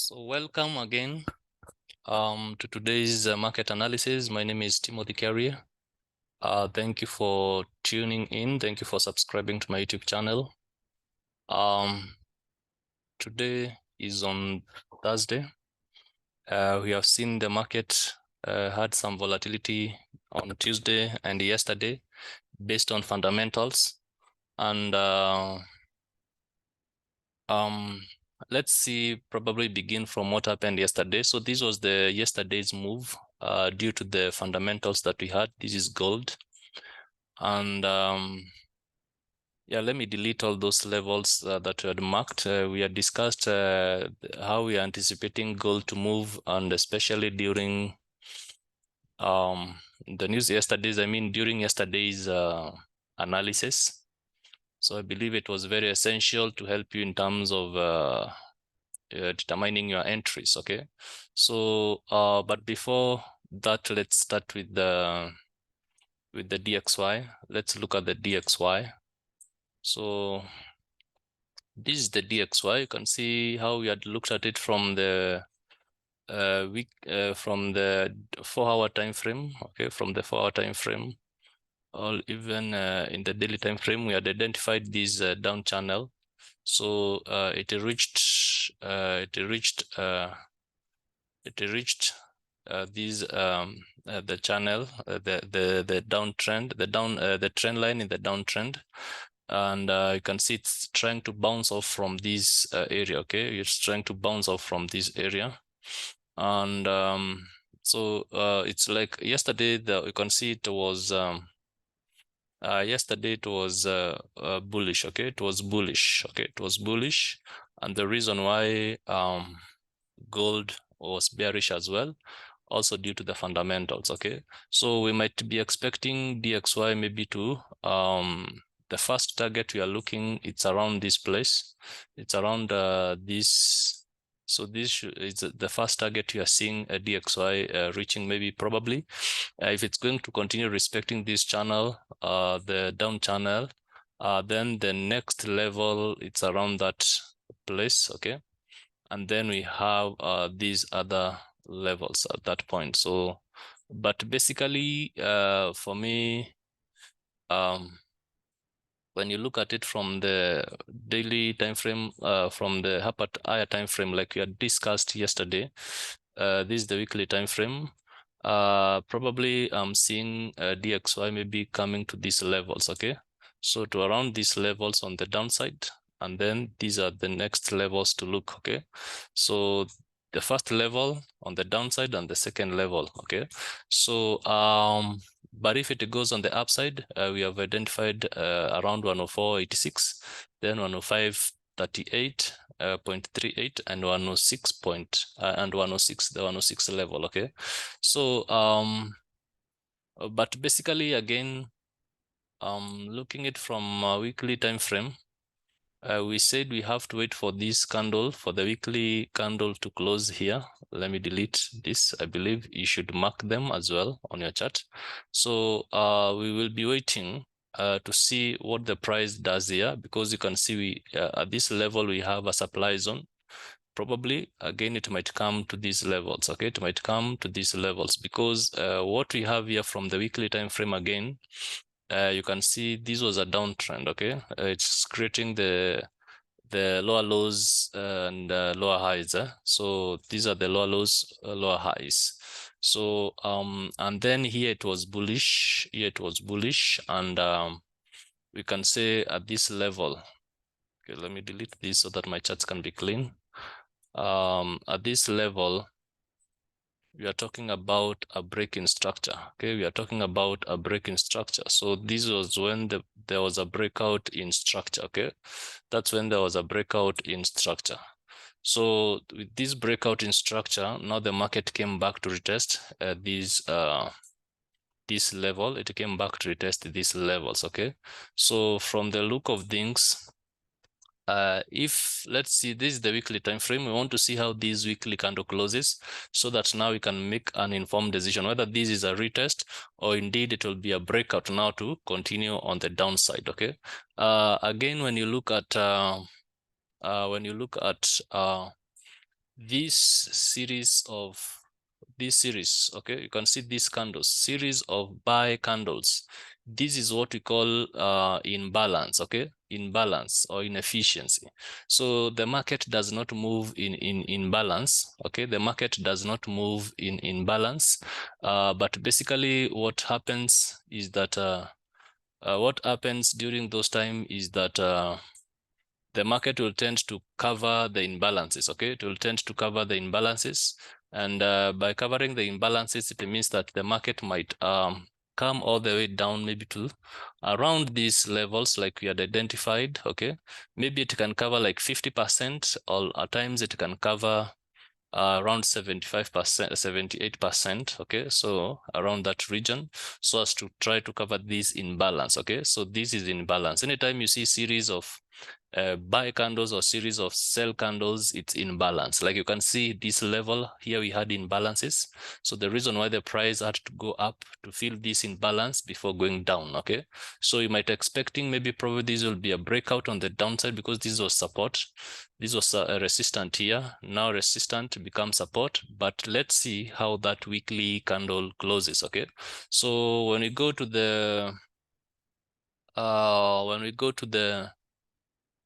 So welcome again to today's market analysis. My name is Timothy Carrier. Thank you for tuning in. Thank you for subscribing to my YouTube channel. Today is on Thursday. We have seen the market had some volatility on Tuesday and yesterday based on fundamentals. And let's see, probably begin from what happened yesterday. So this was the yesterday's move due to the fundamentals that we had. This is gold. And yeah, let me delete all those levels that we had marked. We had discussed how we are anticipating gold to move, and especially during the news yesterday's, during yesterday's analysis. So I believe it was very essential to help you in terms of determining your entries. Okay, so but before that, let's start with the DXY. Let's look at the DXY. So this is the DXY. You can see how we had looked at it from the from the 4-hour time frame. Okay, from the 4-hour time frame, or even in the daily time frame, we had identified this down channel. So it reached these the channel, the downtrend, the trend line in the downtrend, and you can see it's trying to bounce off from this area. Okay, it's trying to bounce off from this area, and so it's like yesterday. You can see it was yesterday it was bullish. Okay, it was bullish. Okay, it was bullish, and the reason why gold was bearish as well, also due to the fundamentals. Okay, so we might be expecting DXY maybe to the first target we are looking, it's around this place. It's around this. So this is the first target you are seeing a DXY reaching, maybe probably if it's going to continue respecting this channel, the down channel, then the next level, it's around that place. Okay, and then we have these other levels at that point. So but basically for me, when you look at it from the daily time frame, from the higher time frame, like we had discussed yesterday, this is the weekly time frame. Probably I'm seeing DXY maybe coming to these levels. Okay, so to around these levels on the downside, and then these are the next levels to look. Okay, so the first level on the downside and the second level. Okay, so but if it goes on the upside, we have identified around 104.86, then 105.38.38 and 106 and 106, the 106 level. Okay, so but basically again, looking at from a weekly time frame, we said we have to wait for this candle, for the weekly candle to close here. Let me delete this. I believe you should mark them as well on your chart. So we will be waiting to see what the price does here, because you can see we at this level we have a supply zone. Probably again it might come to these levels. Okay, it might come to these levels because what we have here from the weekly time frame, again, you can see this was a downtrend. Okay, it's creating the lower lows and lower highs. So these are the lower lows, lower highs. So and then here it was bullish. Here it was bullish, and we can say at this level. Okay, let me delete this so that my charts can be clean. At this level, we are talking about a break in structure. Okay, we are talking about a break in structure. So this was when there was a breakout in structure. Okay, that's when there was a breakout in structure. So with this breakout in structure, now the market came back to retest this level. It came back to retest these levels. Okay, so from the look of things, if let's see, this is the weekly time frame, we want to see how this weekly candle closes, so that now we can make an informed decision whether this is a retest or indeed it will be a breakout now to continue on the downside. Okay, again, when you look at this series, okay, you can see these candles, series of buy candles. This is what we call imbalance, okay, imbalance or inefficiency. So the market does not move in balance, okay, the market does not move in balance, but basically what happens is that what happens during those time is that the market will tend to cover the imbalances, okay? It will tend to cover the imbalances. And by covering the imbalances, it means that the market might come all the way down maybe to around these levels like we had identified, okay? Maybe it can cover like 50%, or at times it can cover around 75%, 78%, okay, so around that region, so as to try to cover this imbalance, okay? So this is imbalance. Anytime you see series of buy candles or series of sell candles, it's in balance. Like you can see this level here, we had imbalances. So the reason why the price had to go up to fill this imbalance before going down, okay? So you might expecting maybe probably this will be a breakout on the downside because this was support. This was a resistant here. Now resistant becomes support, but let's see how that weekly candle closes, okay? So when we go to the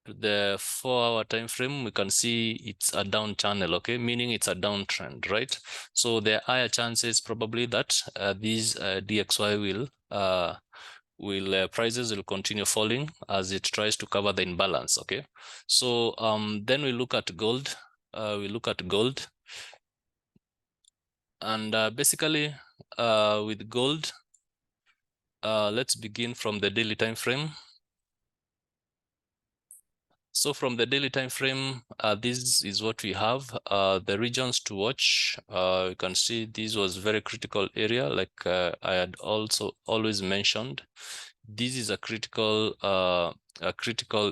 4-hour time frame, we can see it's a down channel, okay, meaning it's a downtrend, right? So there are higher chances probably that these DXY prices will continue falling as it tries to cover the imbalance, okay? So then we look at gold. And basically with gold, let's begin from the daily time frame. So from the daily time frame, this is what we have. The regions to watch. You can see this was very critical area, like I had also always mentioned. This is a critical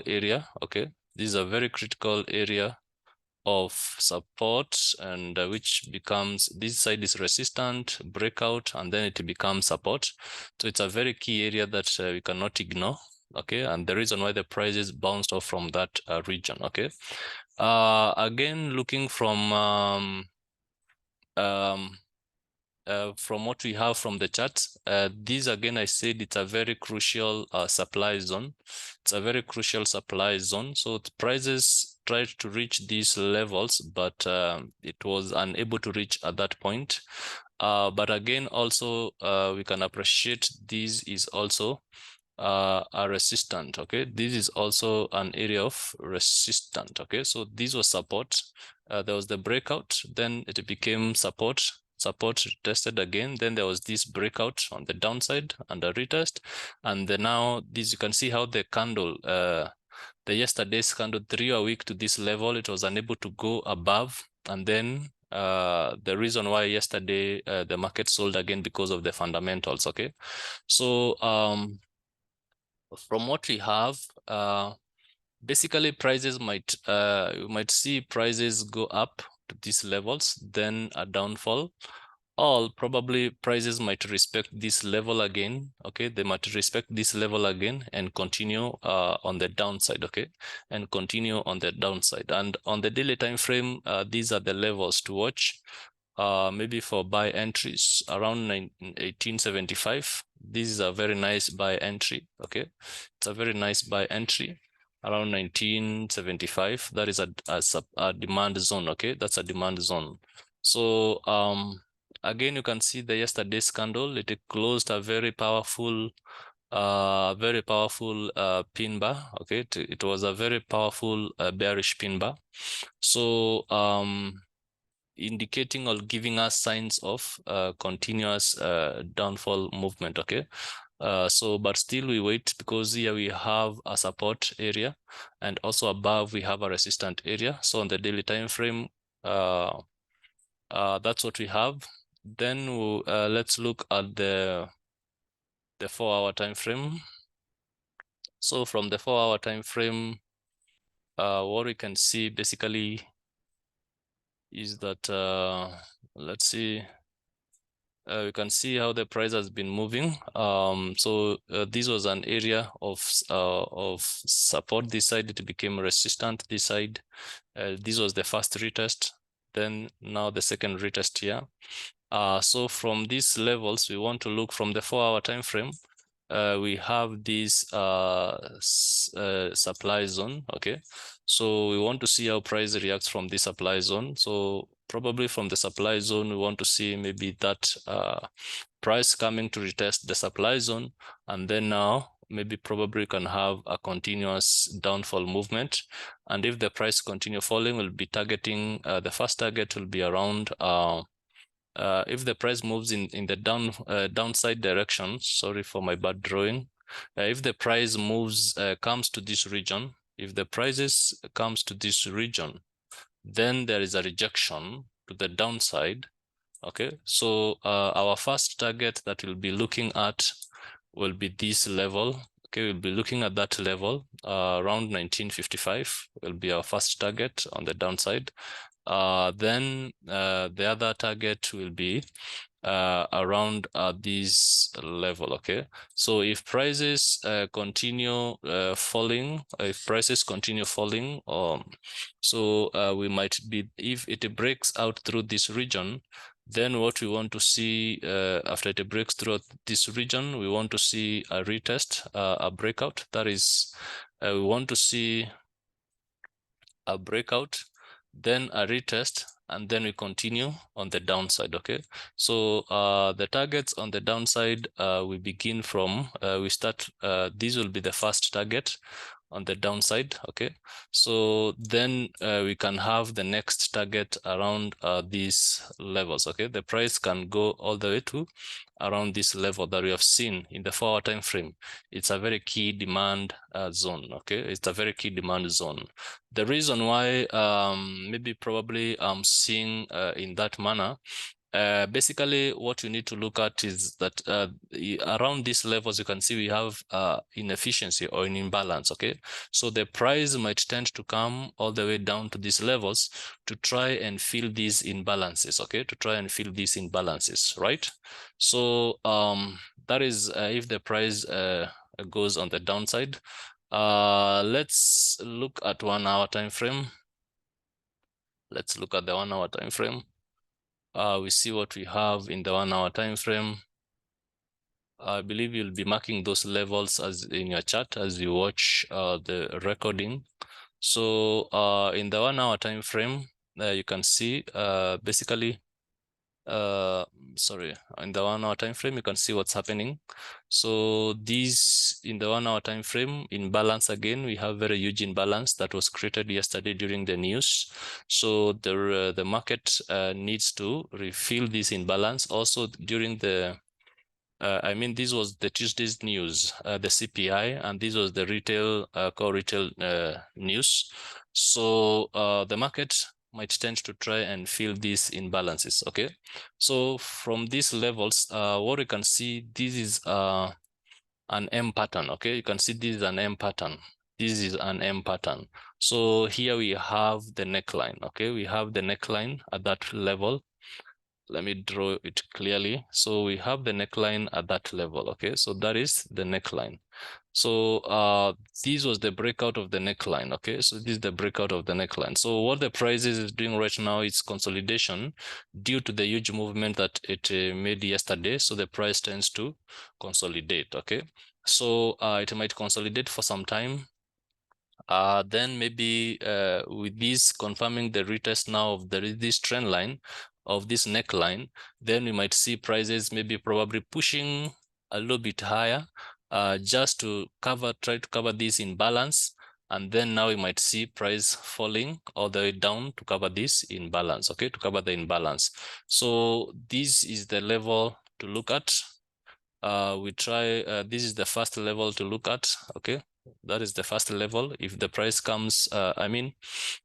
area. Okay, this is a very critical area of support, and which becomes, this side is resistant, breakout, and then it becomes support. So it's a very key area that we cannot ignore, okay? And the reason why the prices bounced off from that region, okay? Again, looking from what we have from the chart, this again, I said it's a very crucial supply zone. It's a very crucial supply zone. So the prices tried to reach these levels, but it was unable to reach at that point. But again, also we can appreciate this is also a resistant, okay? This is also an area of resistant, okay? So this was support. There was the breakout, then it became support tested again, then there was this breakout on the downside and a retest, and then now this, you can see how the candle, the yesterday's candle 3 week to this level, it was unable to go above, and then the reason why yesterday the market sold again because of the fundamentals, okay? So from what we have, basically prices might you might see prices go up to these levels, then a downfall, or probably prices might respect this level again, okay? They might respect this level again and continue on the downside, okay? And continue on the downside. And on the daily time frame, these are the levels to watch. Maybe for buy entries around 1875. This is a very nice buy entry, okay? It's a very nice buy entry around 1975. That is a demand zone, okay? That's a demand zone. So again, you can see the yesterday's candle, it closed a very powerful pin bar, okay? It was a very powerful bearish pin bar. So indicating or giving us signs of continuous downfall movement, okay? So but still we wait, because here we have a support area and also above we have a resistant area. So on the daily time frame, that's what we have. Then let's look at the 4-hour time frame. So from the 4-hour time frame, what we can see basically is that let's see, we can see how the price has been moving. So this was an area of support. This side it became resistant. This side, this was the first retest. then now the second retest here. So from these levels, we want to look from the 4-hour time frame. We have this supply zone. Okay, so we want to see how price reacts from this supply zone. So probably from the supply zone, we want to see maybe that price coming to retest the supply zone, and then now maybe probably can have a continuous downfall movement. And if the price continue falling, we'll be targeting the first target will be around if the price moves in the downside direction. Sorry for my bad drawing. If the price moves comes to this region, if the prices comes to this region, then there is a rejection to the downside. Okay, so our first target that we'll be looking at will be this level. Okay, we'll be looking at that level around 1955 will be our first target on the downside. Then the other target will be around this level. Okay, so if prices continue falling, so we might be, if it breaks out through this region, then what we want to see after it breaks through this region, we want to see a retest, a breakout. That is, we want to see a breakout, then a retest, and then we continue on the downside. Okay, so the targets on the downside, we begin from, this will be the first target on the downside. Okay, so then we can have the next target around these levels. Okay, the price can go all the way to around this level that we have seen in the 4-hour time frame. It's a very key demand zone. Okay, it's a very key demand zone. The reason why maybe probably I'm seeing in that manner, basically what you need to look at is that around these levels, you can see we have inefficiency or an imbalance. Okay, so the price might tend to come all the way down to these levels to try and fill these imbalances. Okay, to try and fill these imbalances, right? So that is if the price goes on the downside. Let's look at 1-hour time frame. Let's look at the 1-hour time frame. We see what we have in the 1-hour time frame. I believe you'll be marking those levels as in your chart as you watch the recording. So in the 1-hour time frame, you can see basically sorry, in the 1-hour time frame, you can see what's happening. So these in the 1-hour time frame, imbalance again, we have very huge imbalance that was created yesterday during the news. So the market needs to refill this imbalance. Also during the I mean, this was the Tuesday's news, the CPI, and this was the retail core retail news. So the market might tend to try and fill these imbalances. Okay, so from these levels, what we can see, this is an M pattern. Okay, you can see this is an M pattern. This is an M pattern. So here we have the neckline. Okay, we have the neckline at that level. Let me draw it clearly. So we have the neckline at that level. Okay, so that is the neckline. So this was the breakout of the neckline. Okay, so this is the breakout of the neckline. So what the price is doing right now is consolidation due to the huge movement that it made yesterday. So the price tends to consolidate. Okay, so it might consolidate for some time. Then maybe with this confirming the retest now of this trend line of this neckline, then we might see prices maybe probably pushing a little bit higher just to try to cover this imbalance. And then now we might see price falling all the way down to cover this imbalance. Okay, to cover the imbalance. So this is the level to look at. This is the first level to look at. Okay, that is the first level. If the price comes, if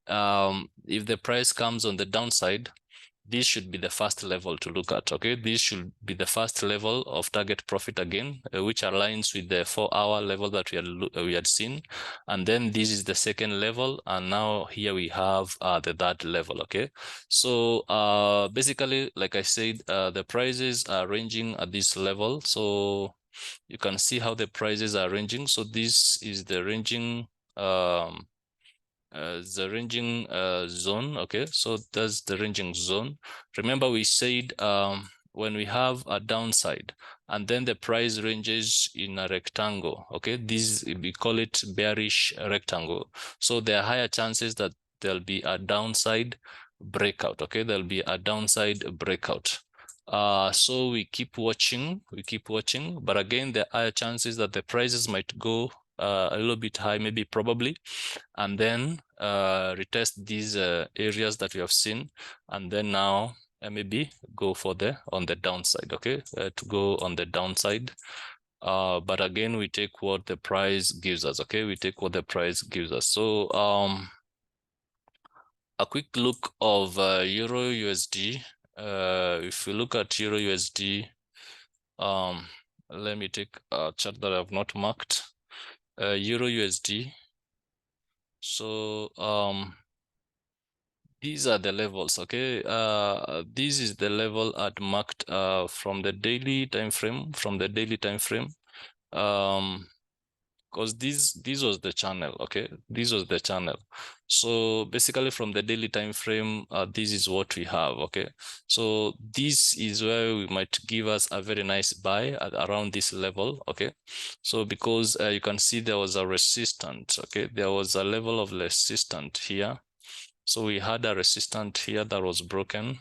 the price comes on the downside, this should be the first level to look at. Okay, this should be the first level of target profit again, which aligns with the 4-hour level that we had seen. And then this is the second level, and now here we have the third level. Okay, so basically, like I said, the prices are ranging at this level. So you can see how the prices are ranging. So this is the ranging the ranging zone. Okay, so that's the ranging zone. Remember we said when we have a downside and then the price ranges in a rectangle, okay, this we call it bearish rectangle. So there are higher chances that there'll be a downside breakout. Okay, there'll be a downside breakout. So we keep watching, but again there are chances that the prices might go a little bit high, maybe probably, and then retest these areas that we have seen, and then now maybe go for the on the downside. Okay, to go on the downside. But again, we take what the price gives us. Okay, we take what the price gives us. So a quick look of Euro USD. If we look at Euro USD, let me take a chart that I have not marked. Euro USD. So these are the levels. Okay, this is the level at marked from the daily time frame. Because this was the channel. Okay, this was the channel. So basically from the daily time frame, this is what we have. Okay, so this is where we might give us a very nice buy at around this level. Okay, so because you can see there was a resistance. Okay, there was a level of resistance here. So we had a resistance here that was broken.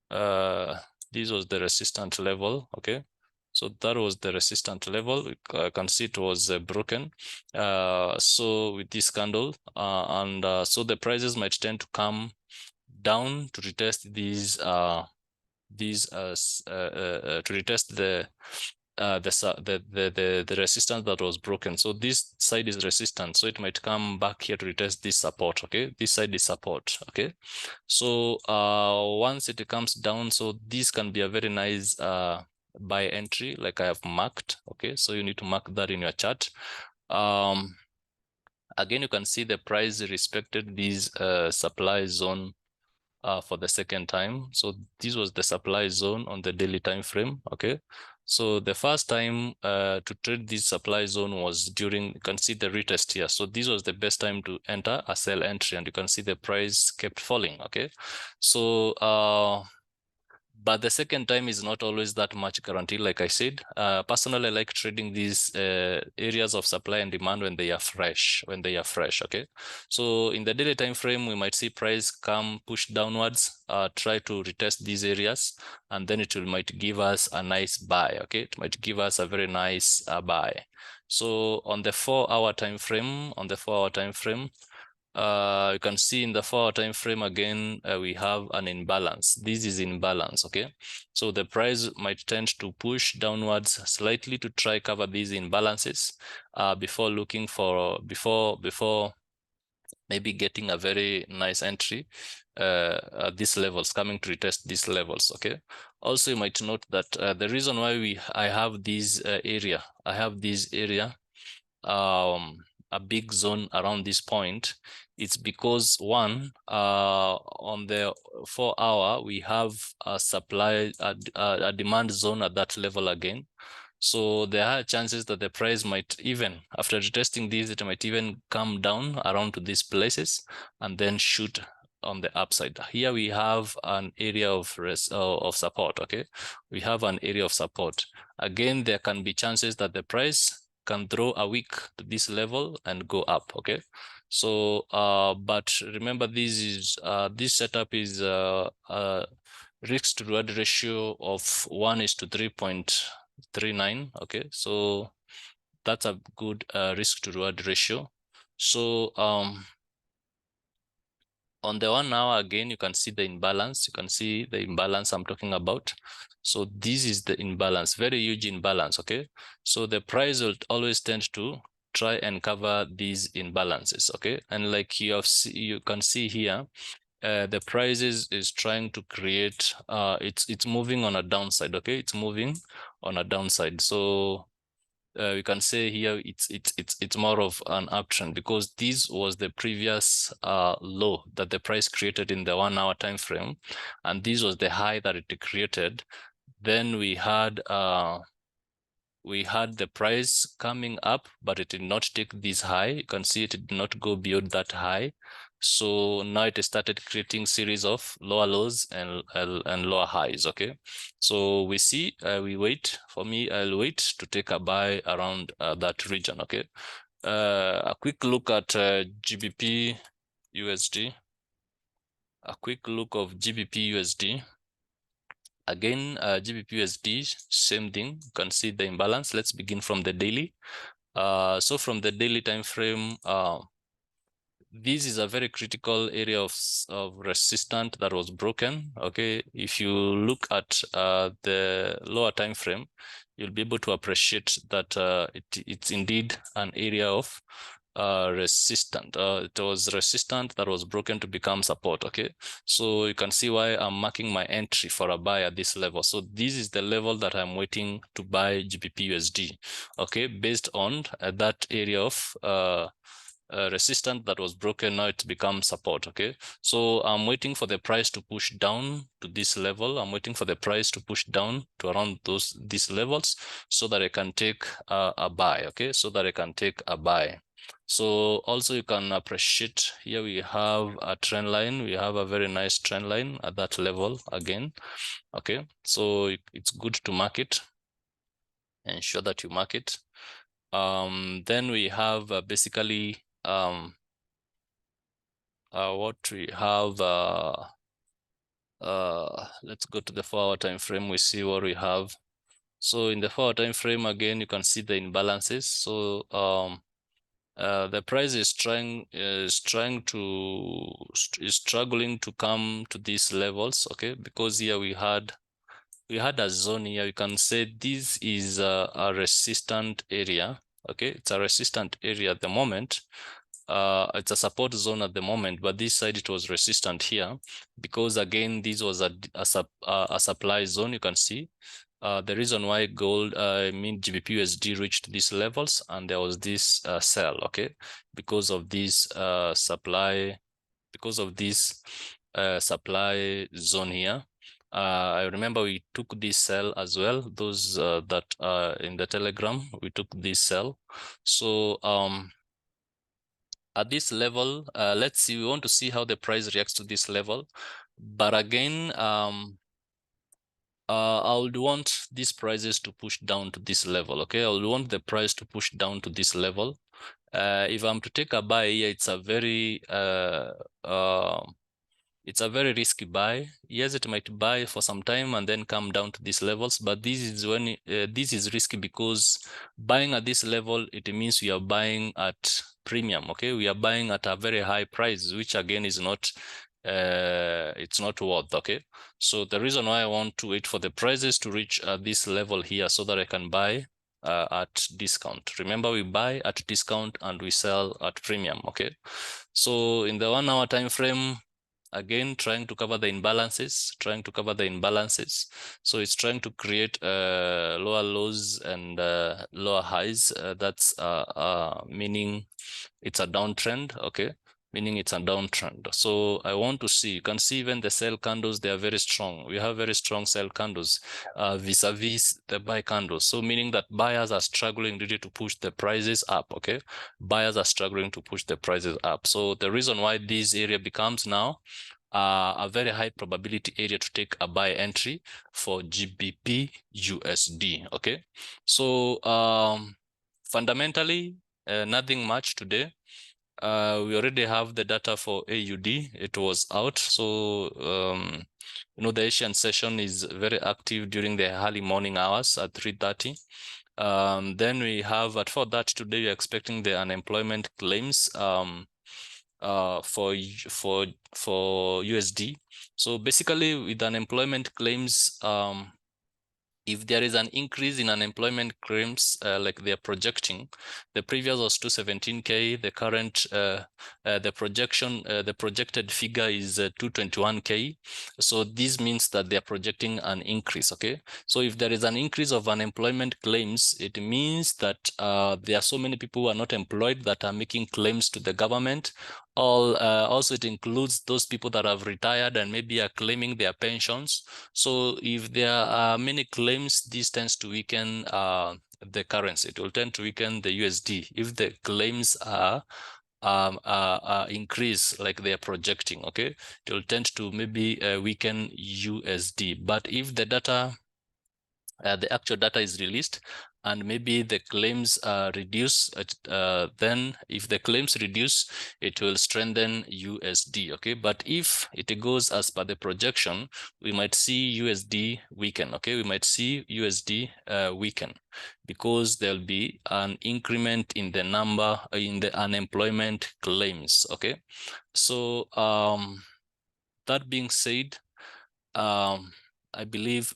This was the resistance level. Okay, so that was the resistance level. You can see it was broken. So with this candle, so the prices might tend to come down to retest these to retest the resistance that was broken. So this side is resistance, so it might come back here to retest this support. Okay, this side is support. Okay, so once it comes down, so this can be a very nice buy entry, like I have marked. Okay, so you need to mark that in your chart. Again, you can see the price respected this supply zone for the second time. So this was the supply zone on the daily time frame. Okay, so the first time to trade this supply zone was during, you can see the retest here. So this was the best time to enter a sell entry, and you can see the price kept falling. Okay, so but the second time is not always that much guaranteed. Like I said, personally, I like trading these areas of supply and demand when they are fresh. Okay, so in the daily time frame, we might see price come push downwards, try to retest these areas, and then it might give us a nice buy. Okay, it might give us a very nice buy. So on the 4-hour time frame, you can see in the 4-hour time frame again, we have an imbalance. This is imbalance. Okay, so the price might tend to push downwards slightly to try cover these imbalances before looking for before maybe getting a very nice entry at these levels, coming to retest these levels. Okay, also you might note that the reason why I have this area, a big zone around this point, it's because one, on the 4-hour we have a supply, a demand zone at that level again. So there are chances that the price might, even after retesting these, it might even come down around to these places and then shoot on the upside. Here we have an area of support. Okay, we have an area of support. Again, there can be chances that the price can throw a wick to this level and go up. Okay, so but remember, this setup is risk to reward ratio of 1:3.39. Okay, so that's a good risk to reward ratio. So on the 1 hour, again, you can see the imbalance. I'm talking about. So this is the imbalance, very huge imbalance. Okay, so the price will always tend to try and cover these imbalances. Okay, and like you can see here, the price is trying to create, it's moving on a downside. Okay, it's moving on a downside. So we can say here it's more of an uptrend, because this was the previous low that the price created in the 1 hour time frame, and this was the high that it created. Then we had we had the price coming up, but it did not take this high. You can see it did not go beyond that high. So now it started creating series of lower lows and lower highs. Okay, so we see we wait. For me, I'll wait to take a buy around that region. Okay, a quick look at GBP USD. A quick look of GBP USD. Again, GBP USD, same thing. You can see the imbalance. Let's begin from the daily. So from the daily time frame, this is a very critical area of resistance that was broken. Okay, if you look at the lower time frame, you'll be able to appreciate that it's indeed an area of resistant. It was resistant that was broken to become support. Okay, so you can see why I'm marking my entry for a buy at this level. So this is the level that I'm waiting to buy GBP USD. Okay, based on that area of resistance that was broken, now it's become support. Okay, so I'm waiting for the price to push down to this level. I'm waiting for the price to push down to around these levels so that I can take a buy. Okay, so that I can take a buy. So also you can appreciate here we have a trend line. We have a very nice trend line at that level again. Okay, so it's good to mark it. Ensure that you mark it. Then we have basically what we have. Let's go to the 4-hour time frame. We see what we have. So in the 4-hour time frame, again, you can see the imbalances. So the price is struggling to come to these levels. Okay, because here we had a zone here. You can say this is a resistant area. Okay, it's a resistant area at the moment. It's a support zone at the moment, but this side it was resistant here because again this was a supply zone. You can see the reason why gold, GBP USD reached these levels, and there was this sell. Okay, because of this supply, supply zone here. I remember we took this sell as well. Those that are in the Telegram, we took this sell. So at this level, let's see, we want to see how the price reacts to this level. But again, I would want these prices to push down to this level. Okay, I would want the price to push down to this level. If I'm to take a buy here, it's a very risky buy. Yes, it might buy for some time and then come down to these levels, but this is when this is risky because buying at this level, it means we are buying at premium. Okay, we are buying at a very high price, which again is not it's not worth. Okay, so the reason why I want to wait for the prices to reach this level here so that I can buy at discount. Remember, we buy at discount and we sell at premium. Okay, so in the 1 hour time frame, again, trying to cover the imbalances, So it's trying to create lower lows and lower highs. That's meaning it's a downtrend. Okay, meaning it's a downtrend. So I want to see, you can see even the sell candles, they are very strong. We have very strong sell candles vis-a-vis the buy candles. So meaning that buyers are struggling really to push the prices up. Okay, buyers are struggling to push the prices up. So the reason why this area becomes now a very high probability area to take a buy entry for GBP USD. Okay, so fundamentally nothing much today. We already have the data for AUD. It was out. So the Asian session is very active during the early morning hours at 3:30. Then we have at 4:30 today, we're expecting the unemployment claims for USD. So basically, with unemployment claims, if there is an increase in unemployment claims like they're projecting, the previous was 217K, the current the projected figure is 221K. So this means that they're projecting an increase. Okay, so if there is an increase of unemployment claims, it means that there are so many people who are not employed that are making claims to the government. Also it includes those people that have retired and maybe are claiming their pensions. So if there are many claims, this tends to weaken the currency. It will tend to weaken the USD if the claims are increase like they are projecting. Okay, it will tend to maybe weaken USD. But if the data, the actual data is released, and maybe the claims reduce, then if the claims reduce, it will strengthen USD. Okay, but if it goes as per the projection, we might see USD weaken. Okay, we might see USD weaken, because there'll be an increment in the number in the unemployment claims. Okay, so that being said, I believe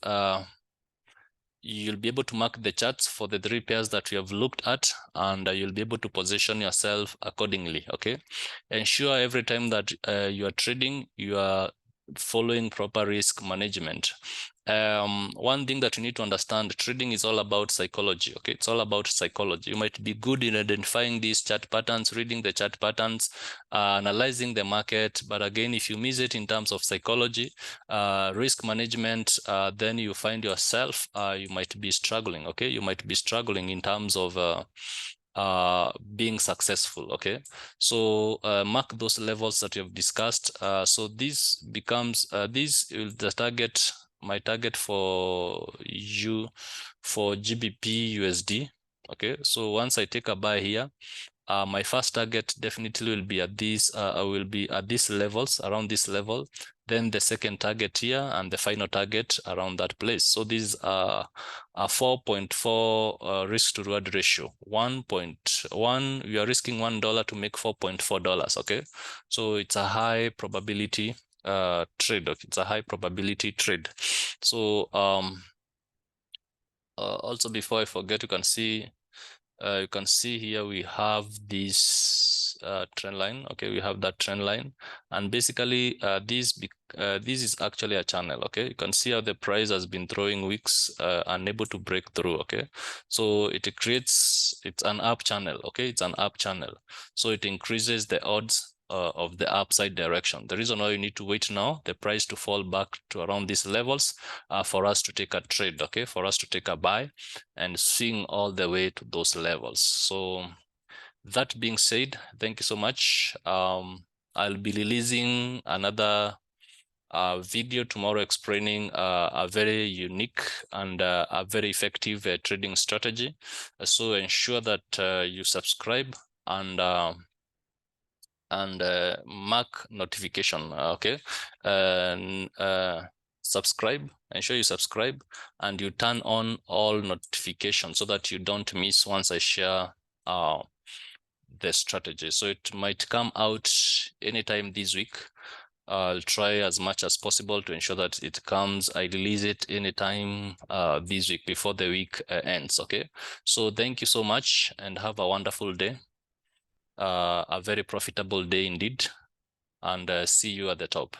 you'll be able to mark the charts for the 3 pairs that we have looked at, and you'll be able to position yourself accordingly. Okay, ensure every time that you are trading, you are following proper risk management. One thing that you need to understand, trading is all about psychology. Okay, it's all about psychology. You might be good in identifying these chart patterns, reading the chart patterns, analyzing the market, but again, if you miss it in terms of psychology, risk management, then you find yourself, you might be struggling. Okay, you might be struggling in terms of being successful. Okay, so mark those levels that you have discussed. So this becomes this is the target, my target for GBPUSD. Okay, so once I take a buy here, my first target definitely will be at these levels, around this level. Then the second target here, and the final target around that place. So these are a 4.4 risk to reward ratio. 1.1, you are risking $1 to make $4.4. Okay, so it's a high probability trade. Okay, it's a high probability trade. So also, before I forget, you can see here we have this trend line. Okay, we have that trend line, and basically this is actually a channel. Okay, you can see how the price has been throwing wicks, unable to break through. Okay, so it's an up channel. Okay, it's an up channel, so it increases the odds of the upside direction. The reason why you need to wait now, the price to fall back to around these levels, for us to take a trade. Okay, for us to take a buy and swing all the way to those levels. So that being said, thank you so much. I'll be releasing another video tomorrow explaining a very unique and a very effective trading strategy. So ensure that you subscribe and mark notification. Okay, and subscribe, ensure you subscribe and you turn on all notifications so that you don't miss once I share the strategy. So it might come out anytime this week. I'll try as much as possible to ensure that it comes, I release it anytime this week before the week ends. Okay, so thank you so much and have a wonderful day. A very profitable day indeed, and see you at the top.